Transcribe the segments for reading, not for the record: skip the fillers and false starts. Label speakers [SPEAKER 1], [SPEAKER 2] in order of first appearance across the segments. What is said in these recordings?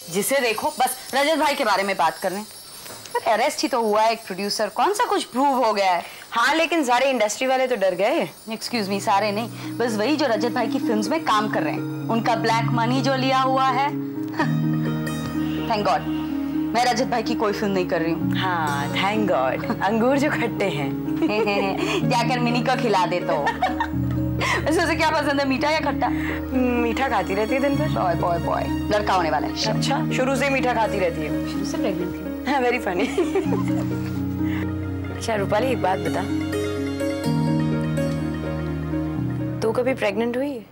[SPEAKER 1] जिसे देखो बस रजत भाई के बारे में बात करने। अरे अरेस्ट ही तो हुआ है एक प्रोड्यूसर, कौन सा कुछ प्रूव हो गया है।
[SPEAKER 2] हाँ लेकिन सारे इंडस्ट्री वाले तो डर गए।
[SPEAKER 1] एक्सक्यूज मी, सारे नहीं, बस वही जो रजत भाई की फिल्म्स में काम कर रहे हैं, उनका ब्लैक मनी जो लिया हुआ है। थैंक गॉड मैं रजत भाई की कोई फिल्म नहीं कर रही हूँ।
[SPEAKER 2] हाँ थैंक गॉड। अंगूर जो खट्टे हैं
[SPEAKER 1] जाकर मिनी को खिला दे तो। वैसे उसे क्या पसंद है, मीठा या खट्टा?
[SPEAKER 2] मीठा खाती रहती है दिन भर।
[SPEAKER 1] बॉय बॉय बॉय, लड़का होने वाला है।
[SPEAKER 2] अच्छा, शुरू से मीठा खाती रहती है?
[SPEAKER 1] शुरू से प्रेग्नेंट थी।
[SPEAKER 2] हाँ वेरी फनी। अच्छा रूपाली एक बात बता, तू कभी प्रेग्नेंट हुई है?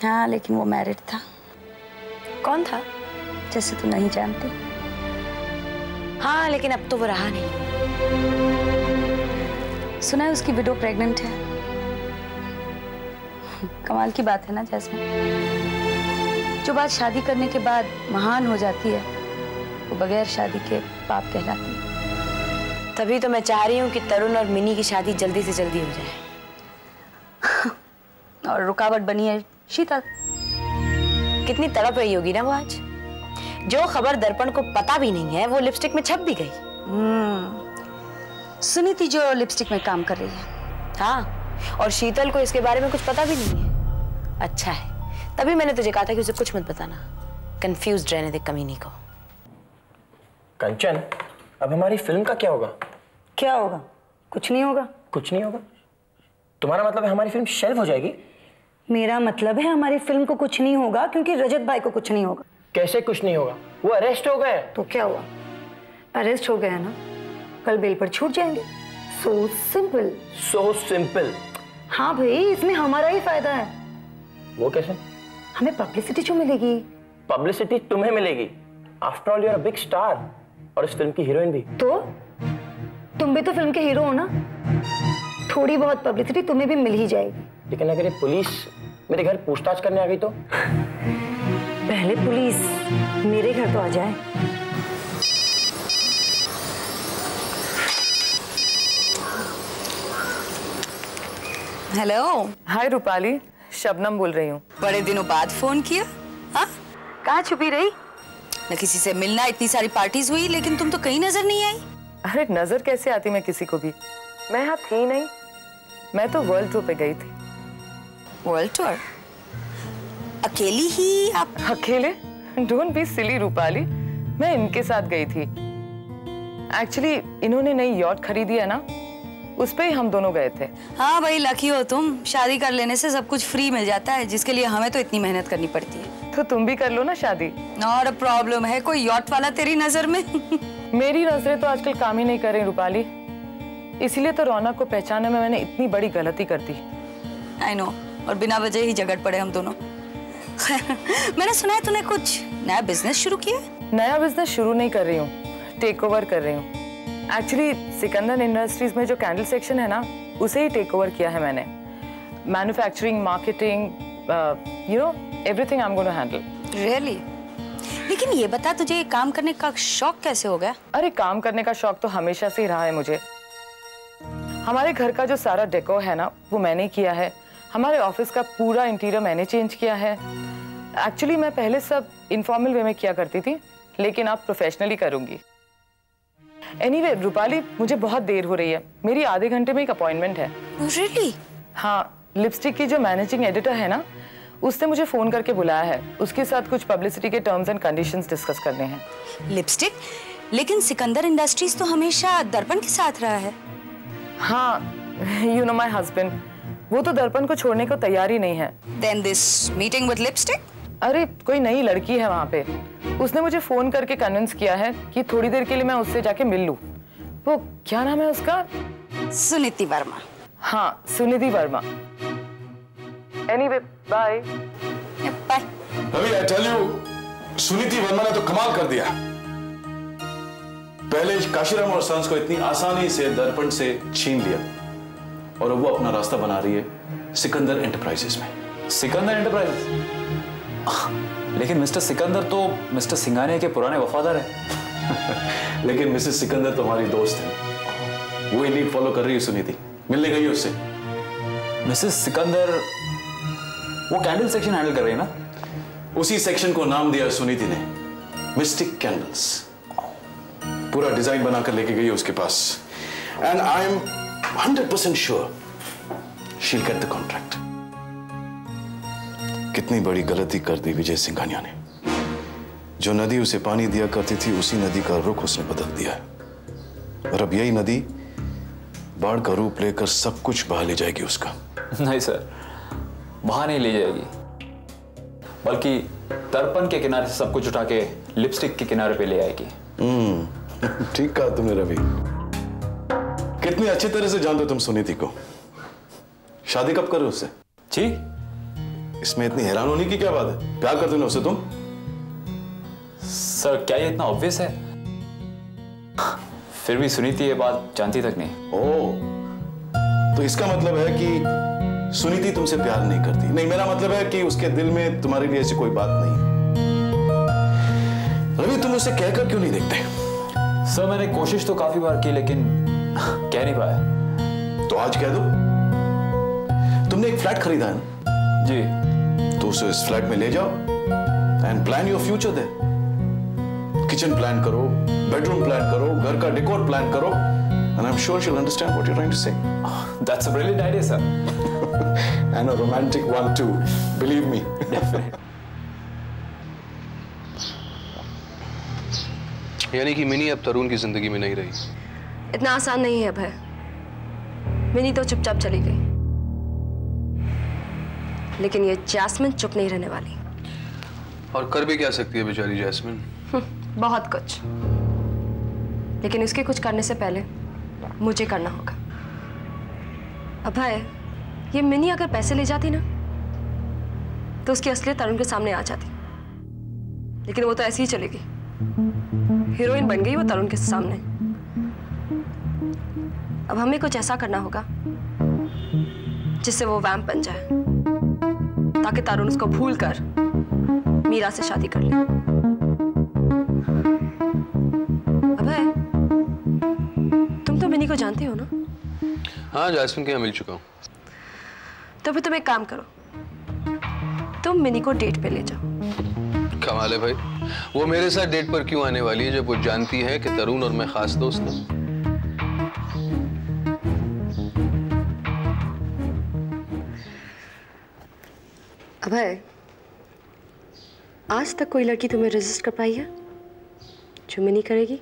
[SPEAKER 1] हाँ लेकिन वो मैरिड था।
[SPEAKER 2] कौन था?
[SPEAKER 1] जैसे तू नहीं जानती।
[SPEAKER 2] हाँ लेकिन अब तो वो रहा नहीं।
[SPEAKER 1] सुना है उसकी विडो प्रेग्नेंट है। कमाल की बात है ना जैस्मिन, जो बात शादी करने के बाद महान हो जाती है वो बगैर शादी के पाप कहलाती है।
[SPEAKER 2] तभी तो मैं चाह रही हूँ कि तरुण और मिनी की शादी जल्दी से जल्दी हो जाए।
[SPEAKER 1] और रुकावट बनी है शीतल।
[SPEAKER 2] कितनी तड़प रही होगी ना वो आज। जो खबर दर्पण को पता भी नहीं है वो लिपस्टिक में छप भी गई।
[SPEAKER 1] सुनी थी जो लिपस्टिक में काम कर रही है।
[SPEAKER 2] हाँ और शीतल को इसके बारे में कुछ पता भी नहीं है। अच्छा है, तभी मैंने तुझे कहा था कि उसे कुछ मत बताना। कंफ्यूज्ड रहने दे कमीनी को।
[SPEAKER 3] कंचन, अब हमारी फिल्म का क्या होगा?
[SPEAKER 1] क्या होगा? कुछ नहीं होगा।
[SPEAKER 3] कुछ नहीं होगा? तुम्हारा मतलब है हमारी फिल्म शेल्फ हो जाएगी?
[SPEAKER 1] मेरा मतलब है हमारी फिल्म को कुछ नहीं होगा क्योंकि रजत भाई को कुछ नहीं होगा।
[SPEAKER 3] कैसे कुछ नहीं होगा? वो अरेस्ट हो गए।
[SPEAKER 1] तो क्या हुआ? अरेस्ट हो गया ना, कल बेल पर छूट जाएंगे। So simple.
[SPEAKER 3] So simple.
[SPEAKER 1] हाँ भाई, इसमें हमारा ही फायदा है।
[SPEAKER 3] वो कैसे?
[SPEAKER 1] हमें पब्लिसिटी जो मिलेगी।
[SPEAKER 3] पब्लिसिटी तुम्हें मिलेगी। After all you are a big star और इस फिल्म की हीरोइन भी।
[SPEAKER 1] तो तुम भी तो फिल्म के हीरो हो ना, थोड़ी बहुत पब्लिसिटी तुम्हें भी मिल ही जाएगी।
[SPEAKER 3] लेकिन अगर ये पुलिस मेरे घर पूछताछ करने आ गई तो?
[SPEAKER 1] पहले पुलिस मेरे घर तो आ जाए। हेलो।
[SPEAKER 4] हाय रूपाली, शबनम बोल रही हूँ।
[SPEAKER 1] बड़े दिनों बाद फोन किया। हाँ, कहाँ छुपी रही? न किसी से मिलना, इतनी सारी पार्टीज हुई लेकिन तुम तो कहीं नजर नहीं आई।
[SPEAKER 4] अरे नजर कैसे आती मैं किसी को भी, मैं यहाँ थी नहीं। मैं तो वर्ल्ड टूर पे गई थी।
[SPEAKER 1] World tour? अकेली ही आप?
[SPEAKER 4] अकेले? डोंट बी सिली रूपाली, मैं इनके साथ गई थी। एक्चुअली इन्होंने नई यॉट खरीदी है ना, उस पे ही हम दोनों गए थे।
[SPEAKER 1] हाँ भाई, लकी हो तुम, शादी कर लेने से सब कुछ फ्री मिल जाता है जिसके लिए हमें तो इतनी मेहनत करनी पड़ती है।
[SPEAKER 4] तो तुम भी कर लो ना शादी।
[SPEAKER 1] और प्रॉब्लम है कोई यॉट वाला तेरी नजर में?
[SPEAKER 4] मेरी नजरें तो आजकल काम ही नहीं कर रही रूपाली, इसीलिए तो रौनक को पहचानने में मैंने इतनी बड़ी गलती कर दी।
[SPEAKER 1] आई नो, और बिना वजह ही झगड़ पड़े हम दोनों। मैंने सुना है तूने कुछ नया बिजनेस शुरू किया?
[SPEAKER 4] नया बिजनेस शुरू नहीं कर रही हूँ, टेक ओवर कर रही हूँ। एक्चुअली सिकंदर इंडस्ट्रीज में जो कैंडल सेक्शन है ना, उसे ही टेक ओवर किया है मैंने। Manufacturing, marketing, you know everything I am going to handle.
[SPEAKER 1] Really? लेकिन ये बता, तुझे काम करने का शौक कैसे हो गया?
[SPEAKER 4] अरे काम करने का शौक तो हमेशा से ही रहा है मुझे। हमारे घर का जो सारा डेकोर है ना, वो मैंने किया है। हमारे ऑफिस का पूरा इंटीरियर मैंने चेंज किया है। एक्चुअली मैं पहले सब इनफॉर्मल वे में किया करती थी, लेकिन अब प्रोफेशनली करूंगी। एनीवे रूपाली, मुझे बहुत देर हो रही है, मेरी आधे घंटे में एक अपॉइंटमेंट है।
[SPEAKER 1] Really?
[SPEAKER 4] हाँ, लिपस्टिक की जो मैनेजिंग एडिटर है ना, उसने मुझे फोन करके बुलाया है। उसके साथ कुछ पब्लिसिटी के टर्म्स एंड कंडीशंस डिस्कस करने हैं।
[SPEAKER 1] लिपस्टिक? लेकिन सिकंदर इंडस्ट्रीज तो हमेशा दर्पण के साथ रहा है।
[SPEAKER 4] हाँ, यू नो माय हस्बैंड, वो तो दर्पण को छोड़ने को तैयार ही नहीं है।
[SPEAKER 1] Then this meeting with lipstick?
[SPEAKER 4] अरे कोई नई लड़की है वहाँ पे, उसने मुझे फोन करके कन्विंस किया है कि थोड़ी देर के लिए मैं उससे जाके मिल लूं। वो क्या नाम है उसका?
[SPEAKER 1] सुनीति वर्मा।
[SPEAKER 4] हाँ, Sunidhi Verma. Anyway, bye.
[SPEAKER 1] Bye.
[SPEAKER 5] Ravi, I tell you, Suniti Verma ने तो कमाल कर दिया। पहले काशीराम और सन्स को इतनी आसानी से दर्पण से छीन लिया और वो अपना रास्ता बना रही है सिकंदर एंटरप्राइजेस में।
[SPEAKER 6] सिकंदर एंटरप्राइजेस? लेकिन मिस्टर सिकंदर तो मिस्टर सिंघानिया के पुराने वफादार हैं।
[SPEAKER 5] लेकिन मिसेस सिकंदर तो हमारी दोस्त है, वो लीड फॉलो कर रही है। सुनीति मिलने गई उससे।
[SPEAKER 6] मिसेस सिकंदर वो कैंडल सेक्शन हैंडल कर रही है ना?
[SPEAKER 5] उसी सेक्शन को नाम दिया सुनीति ने मिस्टिक कैंडल्स। पूरा डिजाइन बनाकर लेके गई है उसके पास, and I am 100% sure she will get the contract. कितनी बड़ी गलती कर दी विजय सिंघानिया ने। जो नदी उसे पानी दिया करती थी, उसी नदी का रुख उसने बदल दिया है, और अब यही नदी बाढ़ का रूप लेकर सब कुछ बहा ले जाएगी उसका।
[SPEAKER 6] नहीं सर, बहा नहीं ले जाएगी, बल्कि दर्पण के किनारे से सब कुछ उठा के लिपस्टिक के किनारे पे ले आएगी।
[SPEAKER 5] ठीक कहा तुमने रवि। कितनी अच्छी तरह से जानते हो तुम सुनीति को। शादी कब करो उससे?
[SPEAKER 6] जी,
[SPEAKER 5] इसमें इतनी हैरान होने की क्या बात है? प्यार करते हो ना उससे तुम?
[SPEAKER 6] सर क्या ये इतना ऑब्वियस है? फिर भी सुनीति ये बात जानती तक नहीं।
[SPEAKER 5] ओह, तो इसका मतलब है कि सुनीति तुमसे प्यार नहीं करती? नहीं, मेरा मतलब है कि उसके दिल में तुम्हारे लिए ऐसी कोई बात नहीं है। रवि, तुम उसे कहकर क्यों नहीं देखते?
[SPEAKER 6] सर मैंने कोशिश तो काफी बार की, लेकिन कह नहीं पाया।
[SPEAKER 5] तो आज कह दो। तुमने एक फ्लैट खरीदा है ना?
[SPEAKER 6] जी।
[SPEAKER 5] तो उसे इस फ्लैट में ले जाओ and plan your future there. Kitchen plan करो, बेडरूम प्लान करो, घर का डेकोर प्लान करो, and I'm sure she'll understand what you're trying to say.
[SPEAKER 6] That's a brilliant idea, sir.
[SPEAKER 5] And a romantic one too, believe me.
[SPEAKER 6] Definitely.
[SPEAKER 7] यानी कि mini अब तरुण की जिंदगी में नहीं रही।
[SPEAKER 8] इतना आसान नहीं है अभय। मिनी तो चुपचाप चली गई, लेकिन ये जैस्मिन चुप नहीं रहने वाली।
[SPEAKER 7] और कर भी क्या सकती है बेचारी जैस्मिन?
[SPEAKER 8] बहुत कुछ, लेकिन इसके कुछ करने से पहले मुझे करना होगा। अभय, ये मिनी अगर पैसे ले जाती ना तो उसकी असलियत तरुण के सामने आ जाती, लेकिन वो तो ऐसे ही चली गई। हीरोइन बन गई वो तरुण के सामने। अब हमें कुछ ऐसा करना होगा जिससे वो वैम्प बन जाए, ताकि तरुण उसको भूलकर मीरा से शादी कर ले। अभय, तुम तो मिनी को जानते हो ना?
[SPEAKER 7] हाँ, जैस्मिन के यहाँ मिल चुका हूँ।
[SPEAKER 8] तो फिर तुम एक काम करो, तुम मिनी को डेट पे ले जाओ।
[SPEAKER 7] कमाल है भाई, वो मेरे साथ डेट पर क्यों आने वाली है जब वो जानती है कि तरुण और मैं खास दोस्त हैं?
[SPEAKER 8] अभय, आज तक कोई लड़की तुम्हें रेजिस्ट कर पाई है जो मिनी करेगी?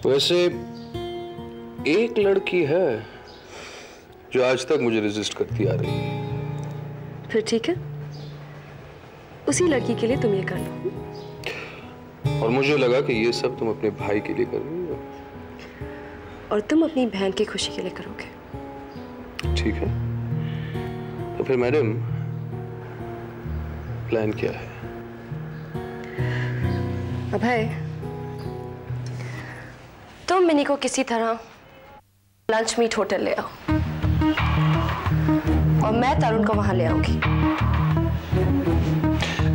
[SPEAKER 7] वैसे एक लड़की है जो आज तक मुझे रेजिस्ट करती आ रही है।
[SPEAKER 8] फिर ठीक है, उसी लड़की के लिए तुम ये कर लो।
[SPEAKER 7] और मुझे लगा कि ये सब तुम अपने भाई के लिए कर रही हो,
[SPEAKER 8] और तुम अपनी बहन की खुशी के लिए करोगे।
[SPEAKER 7] ठीक है, तो फिर मैडम प्लान क्या है?
[SPEAKER 8] अभय, तुम मिनी को किसी तरह लंच मीट होटल ले आओ, और मैं तरुण को वहां ले आऊंगी,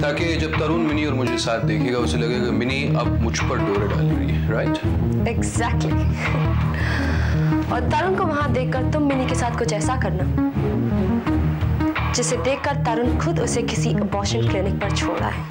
[SPEAKER 7] ताकि जब तरुण मिनी और मुझे साथ देखेगा उसे लगेगा मिनी अब मुझ पर डोरे डाल रही है। राइट?
[SPEAKER 8] एग्जैक्टली। और तरुण को वहां देखकर तुम मिनी के साथ कुछ ऐसा करना जिसे देखकर तरुण खुद उसे किसी अबॉर्शन क्लिनिक पर छोड़ा है।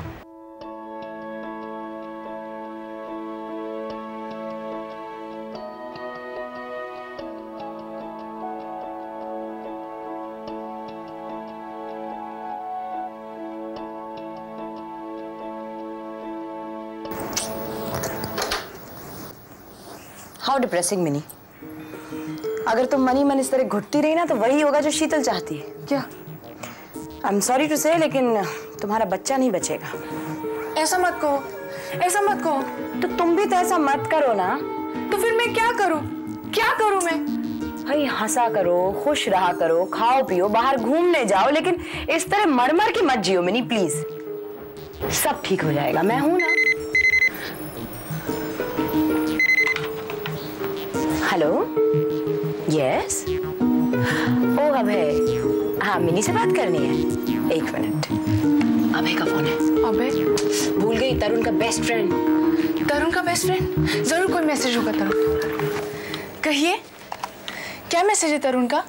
[SPEAKER 2] How depressing mini. अगर तुम मनी मन इस तरह घुटती रही ना तो वही होगा जो शीतल चाहती है। क्या? आई एम सॉरी टू से, लेकिन तुम्हारा बच्चा नहीं बचेगा।
[SPEAKER 9] ऐसा मत कहो, ऐसा मत कहो।
[SPEAKER 2] तो तुम भी तो ऐसा मत करो ना।
[SPEAKER 9] तो फिर मैं क्या करूं? क्या करूं मैं?
[SPEAKER 2] भाई हंसा करो, खुश रहा करो, खाओ पियो, बाहर घूमने जाओ, लेकिन इस तरह मर मर के मत जियो मिनी प्लीज। सब ठीक हो जाएगा, मैं हूं ना। Hello, yes. ओ अभय, हाँ मिनी से बात करनी है। एक मिनट, अभय का फोन है।
[SPEAKER 9] अभय?
[SPEAKER 2] भूल गई, तरुण का बेस्ट फ्रेंड।
[SPEAKER 9] तरुण का बेस्ट फ्रेंड? जरूर कोई मैसेज होगा तरुण। कहिए, क्या मैसेज है तरुण का?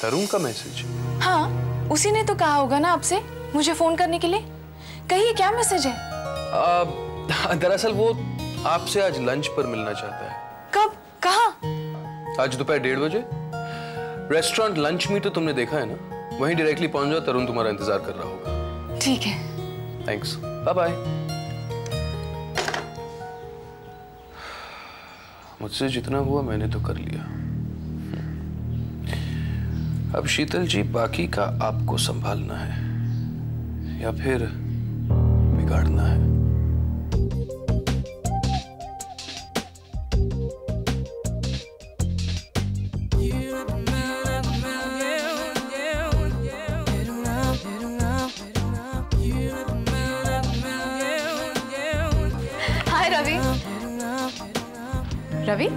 [SPEAKER 7] तरुण का मैसेज?
[SPEAKER 9] हाँ, उसी ने तो कहा होगा ना आपसे मुझे फोन करने के लिए? कहिए क्या मैसेज है?
[SPEAKER 7] दरअसल वो आपसे आज लंच पर मिलना चाहता है।
[SPEAKER 9] कब? कहाँ?
[SPEAKER 7] आज दोपहर 1:30 बजे। रेस्टोरेंट लंच में तो तुमने देखा है ना, वहीं डायरेक्टली पहुंच जाओ, तरुण तुम्हारा इंतजार कर रहा होगा।
[SPEAKER 9] ठीक है।
[SPEAKER 7] Thanks, bye bye. मुझसे जितना हुआ मैंने तो कर लिया। अब शीतल जी, बाकी का आपको संभालना है या फिर बिगाड़ना है।
[SPEAKER 9] हाय रवि। रवि?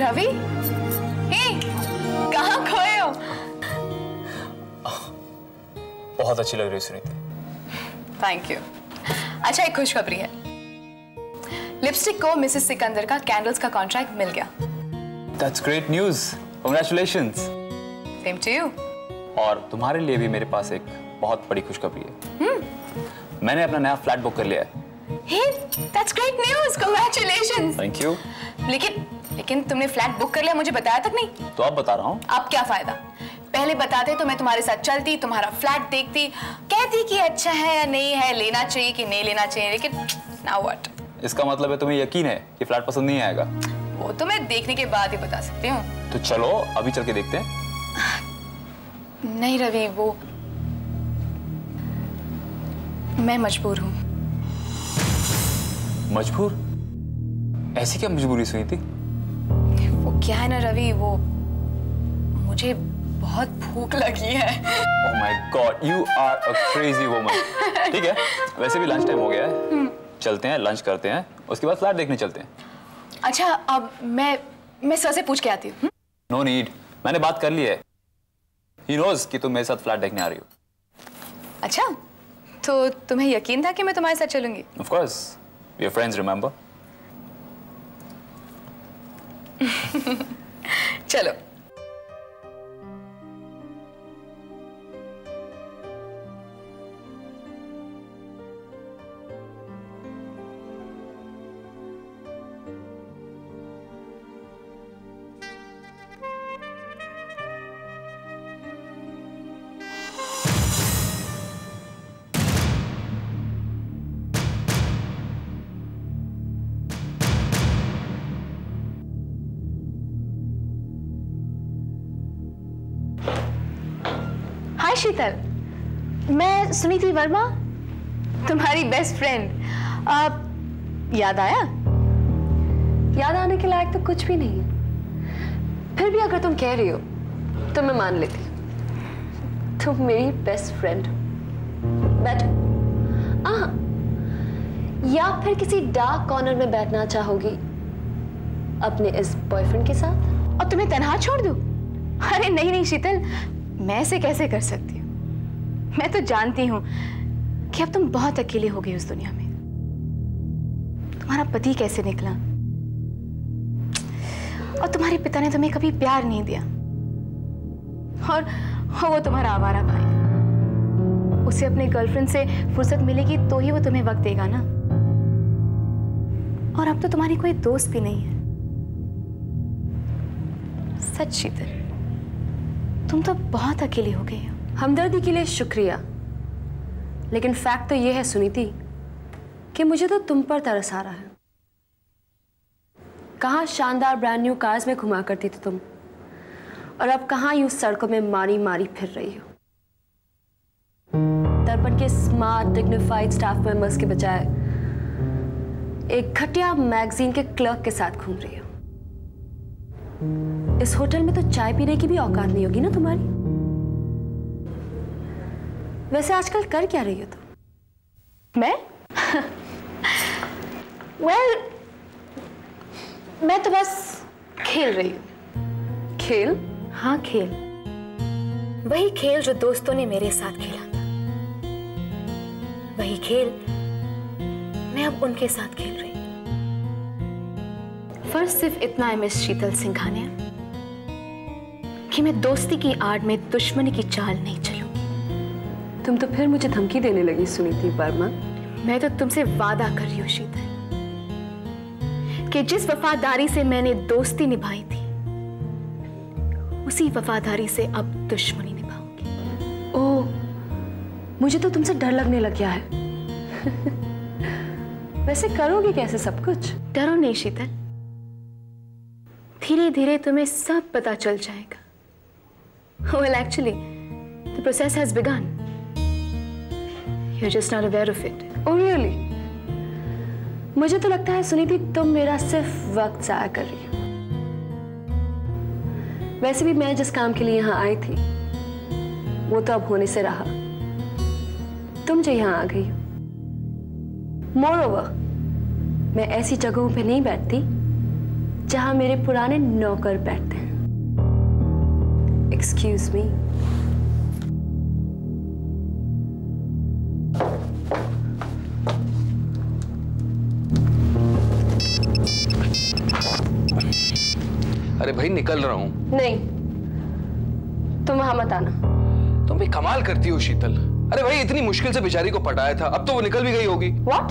[SPEAKER 9] रवि? कहाँ खोए हो?
[SPEAKER 6] बहुत अच्छी लग रही है सुनीति।
[SPEAKER 9] Thank you. अच्छा, एक खुशखबरी है। लिपस्टिक को मिसेस सिकंदर का कैंडल्स का कॉन्ट्रैक्ट मिल गया।
[SPEAKER 6] That's great news. Congratulations.
[SPEAKER 9] Same to you.
[SPEAKER 6] और तुम्हारे लिए भी मेरे पास एक बहुत बड़ी खुशखबरी है। मैंने अपना नया फ्लैट बुक कर लिया है।
[SPEAKER 9] Hey, that's great news. Congratulations.
[SPEAKER 6] Thank you.
[SPEAKER 9] लेकिन तुमने फ्लैट बुक कर लिया, मुझे बताया तक नहीं।
[SPEAKER 6] तो अब बता रहा हूँ।
[SPEAKER 9] अब क्या फायदा? पहले बताते तो मैं तुम्हारे साथ चलती, तुम्हारा फ्लैट देखती, कहती कि अच्छा है या नहीं है, लेना चाहिए कि नहीं लेना चाहिए, लेकिन now what?
[SPEAKER 6] इसका मतलब है तुम्हें यकीन है कि फ्लैट पसंद नहीं आएगा?
[SPEAKER 9] वो तो मैं देखने के बाद ही बता सकती हूँ।
[SPEAKER 6] तो चलो अभी चल के देखते हैं।
[SPEAKER 9] नहीं रवि, वो मैं मजबूर हूँ।
[SPEAKER 6] मजबूर? ऐसी क्या मजबूरी सुनी थी?
[SPEAKER 9] वो क्या है ना रवि, वो मुझे बहुत भूख लगी है।
[SPEAKER 6] Oh my God, you are a crazy woman. ठीक है, वैसे भी लंच टाइम हो गया है। चलते हैं, लंच करते हैं, उसके बाद फ्लैट देखने चलते हैं।
[SPEAKER 9] अच्छा, अब मैं सर से पूछ के आती हूँ।
[SPEAKER 6] No need, मैंने बात कर ली है। He knows कि तुम मेरे साथ फ्लैट देखने आ रही हो।
[SPEAKER 9] अच्छा, तो तुम्हें यकीन था कि मैं तुम्हारे साथ चलूंगी?
[SPEAKER 6] Of course, we are friends, remember?
[SPEAKER 9] चलो। हाय शीतल, मैं सुनीति वर्मा, तुम्हारी बेस्ट फ्रेंड। याद आया?
[SPEAKER 8] याद आने के लायक तो कुछ भी नहीं है, फिर भी अगर तुम कह रही हो तो मैं मान लेती। तुम मेरी बेस्ट फ्रेंड। बैठो। या फिर किसी डार्क कॉर्नर में बैठना चाहोगी अपने इस बॉयफ्रेंड के साथ?
[SPEAKER 9] और तुम्हें तन्हा छोड़ दूं? अरे नहीं नहीं शीतल, मैं ऐसे कैसे कर सकती हूँ? मैं तो जानती हूँ कि अब तुम बहुत अकेले हो गई उस दुनिया में। तुम्हारा पति कैसे निकला, और तुम्हारे पिता ने तुम्हें कभी प्यार नहीं दिया, और वो तुम्हारा आवारा भाई, उसे अपने गर्लफ्रेंड से फुर्सत मिलेगी तो ही वो तुम्हें वक्त देगा ना। और अब तो तुम्हारी कोई दोस्त भी नहीं है। सच शीतल, तुम तो बहुत अकेली हो गई हो।
[SPEAKER 8] हमदर्दी के लिए शुक्रिया, लेकिन फैक्ट तो ये है सुनीति कि मुझे तो तुम पर तरस आ रहा है। कहाँ शानदार ब्रांड न्यू कार्स में घुमा करती थी तुम, और अब कहाँ यूं सड़कों में मारी मारी फिर रही हो। दर्पण के स्मार्ट डिग्निफाइड स्टाफ मेंबर्स के बजाय एक घटिया मैगजीन के क्लर्क के साथ घूम रही हो। इस होटल में तो चाय पीने की भी औकात नहीं होगी ना तुम्हारी। वैसे आजकल कर क्या रही हो तुम?
[SPEAKER 9] मैं? well, मैं तो बस खेल रही हूँ।
[SPEAKER 8] खेल?
[SPEAKER 9] हाँ, खेल। वही खेल जो दोस्तों ने मेरे साथ खेला था, वही खेल मैं अब उनके साथ खेल रही हूँ। फर्क सिर्फ इतना है मिस शीतल सिंघानिया कि कि मैं दोस्ती की आड़ में दुश्मनी की चाल नहीं चलूंगी।
[SPEAKER 8] तुम तो फिर मुझे धमकी देने लगी सुनीति वर्मा।
[SPEAKER 9] मैं तो तुमसे वादा कर रही हूँ शीतल कि जिस वफादारी से मैंने दोस्ती निभाई थी उसी वफादारी से अब दुश्मनी निभाऊंगी।
[SPEAKER 8] ओह, मुझे तो तुमसे डर लगने लग गया है। वैसे करोगी कैसे सब कुछ?
[SPEAKER 9] डरो नहीं शीतल, धीरे धीरे तुम्हें सब पता चल जाएगा। Well, actually, the process has begun. You're just not aware of it.
[SPEAKER 8] Oh, really? मुझे तो लगता है सुनीति तुम मेरा सिर्फ वक्त जाया कर रही हो। वैसे भी मैं जिस काम के लिए यहाँ आई थी वो तो अब होने से रहा। तुम जो यहाँ आ गई हो। Moreover, मैं ऐसी जगहों पे नहीं बैठती जहां मेरे पुराने नौकर बैठते हैं। Excuse me.
[SPEAKER 7] अरे भाई निकल रहा हूं।
[SPEAKER 8] नहीं, तुम वहां मत आना।
[SPEAKER 7] तुम भी कमाल करती हो शीतल। अरे भाई इतनी मुश्किल से बेचारी को पटाया था, अब तो वो निकल भी गई होगी।
[SPEAKER 8] What?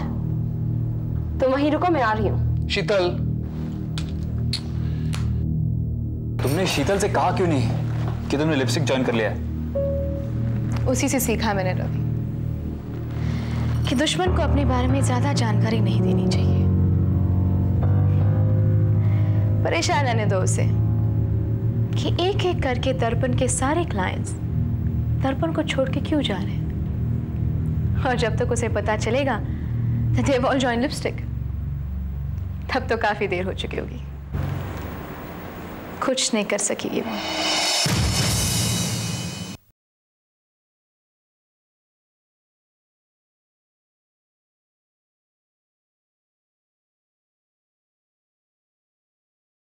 [SPEAKER 8] तुम वहीं रुको, मैं आ रही हूं।
[SPEAKER 7] शीतल,
[SPEAKER 6] तुमने शीतल से कहा क्यों नहीं कि तुमने लिपस्टिक ज्वाइन कर लिया?
[SPEAKER 9] उसी से सीखा मैंने रवि कि दुश्मन को अपने बारे में ज्यादा जानकारी नहीं देनी चाहिए। परेशान रहने दो उसे कि एक एक करके दर्पण के सारे क्लाइंट्स दर्पण को छोड़ के क्यों जा रहे हैं, और जब तक उसे पता चलेगा that they've all joined lipstick, तब तो काफी देर हो चुकी होगी। कुछ नहीं कर सकेगी वो।